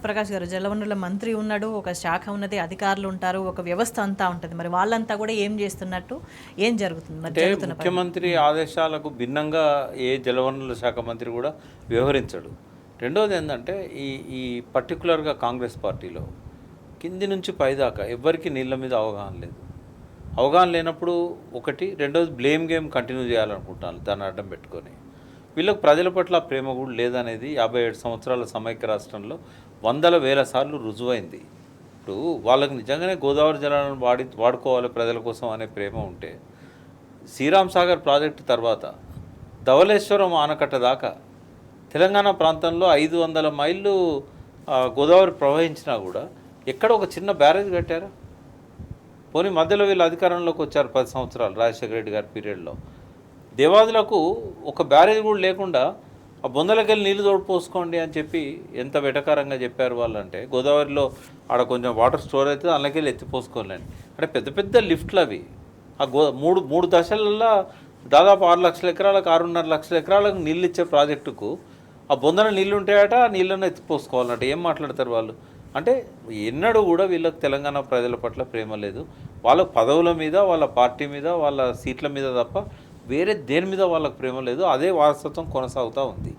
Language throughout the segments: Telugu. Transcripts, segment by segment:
ప్రకాష్ గారు, జలవనరుల మంత్రి ఉన్నాడు, ఒక శాఖ ఉన్నది, అధికారులు ఉంటారు, ఒక వ్యవస్థ అంతా ఉంటుంది. మరి వాళ్ళంతా కూడా ఏం చేస్తున్నట్టు, ఏం జరుగుతుంది మరి అంటే జరుగుతున్న ముఖ్యమంత్రి ఆదేశాలకు భిన్నంగా ఏ జలవనరుల శాఖ మంత్రి కూడా వ్యవహరించడు. రెండోది ఏంటంటే ఈ ఈ పర్టికులర్గా కాంగ్రెస్ పార్టీలో కింది నుంచి పైదాకా ఎవ్వరికి నీళ్ళ మీద అవగాహన లేదు. అవగాహన లేనప్పుడు ఒకటి, రెండోది బ్లేమ్ గేమ్ కంటిన్యూ చేయాలనుకుంటున్నాను దాన్ని అడ్డం పెట్టుకొని. వీళ్ళకు ప్రజల పట్ల ప్రేమ కూడా లేదనేది 57 సంవత్సరాల సమైక్య రాష్ట్రంలో వందల వేల సార్లు రుజువైంది. ఇప్పుడు వాళ్ళకి నిజంగానే గోదావరి జలాలను వాడుకోవాలి ప్రజల కోసం అనే ప్రేమ ఉంటే శ్రీరామ్ సాగర్ ప్రాజెక్టు తర్వాత ధవళేశ్వరం ఆనకట్ట దాకా తెలంగాణ ప్రాంతంలో 500 మైళ్ళు గోదావరి ప్రవహించినా కూడా ఎక్కడ ఒక చిన్న బ్యారేజ్ కట్టారా? పోనీ మధ్యలో వీళ్ళు అధికారంలోకి వచ్చారు 10 సంవత్సరాలు రాజశేఖర రెడ్డి గారి పీరియడ్లో. దేవాదులకు ఒక బ్యారేజ్ కూడా లేకుండా ఆ బొందలకెళ్ళి నీళ్లు తోడుపోసుకోండి అని చెప్పి ఎంత వెటకారంగా చెప్పారు వాళ్ళంటే, గోదావరిలో ఆడ కొంచెం వాటర్ స్టోర్ అవుతుంది అందులోకెళ్ళి ఎత్తిపోసుకోలేండి అంటే పెద్ద పెద్ద లిఫ్ట్లు అవి. ఆ మూడు దశలలో దాదాపు 6 లక్షల ఎకరాలకు 6.5 లక్షల ఎకరాలకు నీళ్ళు ఇచ్చే ప్రాజెక్టుకు ఆ బొందన నీళ్ళు ఉంటాయట, ఆ నీళ్ళను ఎత్తిపోసుకోవాలంటే ఏం మాట్లాడతారు వాళ్ళు? అంటే ఎన్నడూ కూడా వీళ్ళకి తెలంగాణ ప్రజల పట్ల ప్రేమ లేదు. వాళ్ళ పదవుల మీద, వాళ్ళ పార్టీ మీద, వాళ్ళ సీట్ల మీద తప్ప వేరే దేని మీద వాళ్ళకి ప్రేమ లేదు. అదే వారసత్వం కొనసాగుతూ ఉంది.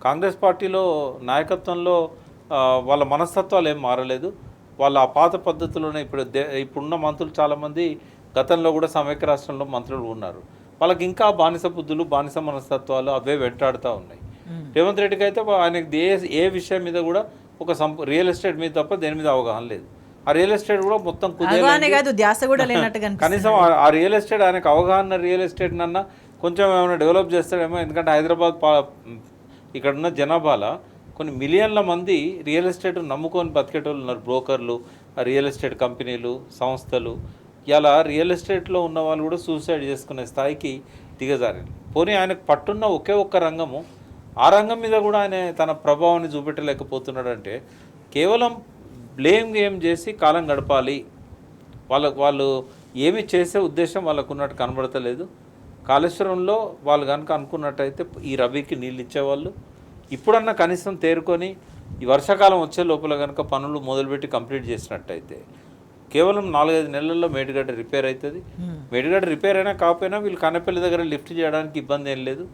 కాంగ్రెస్ పార్టీలో నాయకత్వంలో వాళ్ళ మనస్తత్వాలు ఏం మారలేదు. వాళ్ళ ఆ పాత పద్ధతిలోనే ఇప్పుడున్న మంత్రులు చాలామంది గతంలో కూడా సమైక్య రాష్ట్రంలో మంత్రులు ఉన్నారు. వాళ్ళకి ఇంకా బానిస బుద్ధులు, బానిస మనస్తత్వాలు అవే వెంటాడుతూ ఉన్నాయి. రేవంత్ రెడ్డికి అయితే ఆయనకి ఏ విషయం మీద కూడా ఒక రియల్ ఎస్టేట్ మీద తప్ప దేని మీద అవగాహన లేదు. ఆ రియల్ ఎస్టేట్ కూడా మొత్తం కనీసం ఆ రియల్ ఎస్టేట్ ఆయనకు అవగాహన రియల్ ఎస్టేట్ నన్నా కొంచెం ఏమైనా డెవలప్ చేస్తాడేమో. ఎందుకంటే హైదరాబాద్ ఇక్కడున్న జనాభాలో కొన్ని మిలియన్ల మంది రియల్ ఎస్టేట్ నమ్ముకొని బతికేటోళ్ళు ఉన్నారు. బ్రోకర్లు, రియల్ ఎస్టేట్ కంపెనీలు, సంస్థలు. ఇలా రియల్ ఎస్టేట్లో ఉన్న వాళ్ళు కూడా సూసైడ్ చేసుకునే స్థాయికి దిగజారారు. పోనీ ఆయనకు పట్టున్న ఒకే ఒక్క రంగము, ఆ రంగం మీద కూడా ఆయన తన ప్రభావాన్ని చూపెట్టలేకపోతున్నాడంటే కేవలం బ్లేమ్ గేమ్ చేసి కాలం గడపాలి. వాళ్ళు ఏమి చేసే ఉద్దేశం వాళ్ళకు ఉన్నట్టు కనబడతలేదు. కాళేశ్వరంలో వాళ్ళు కనుక అనుకున్నట్టయితే ఈ రబీకి నీళ్ళు ఇచ్చేవాళ్ళు. ఇప్పుడన్నా కనీసం తేరుకొని ఈ వర్షాకాలం వచ్చే లోపల కనుక పనులు మొదలుపెట్టి కంప్లీట్ చేసినట్టయితే కేవలం 4-5 నెలల్లో మేడిగడ్డ రిపేర్ అవుతుంది. మేడిగడ్డ రిపేర్ అయినా కాకపోయినా వీళ్ళు కన్నపల్లి దగ్గర లిఫ్ట్ చేయడానికి ఇబ్బంది ఏం లేదు.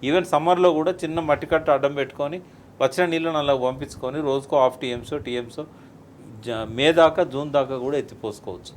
ఈవెన్ సమ్మర్లో కూడా చిన్న మట్టి కట్ట అడ్డం పెట్టుకొని వచ్చిన నీళ్ళను అలా పంపించుకొని రోజుకో 1/2 టీఎంసో మే దాకా జూన్ దాకా కూడా ఎత్తిపోసుకోవచ్చు.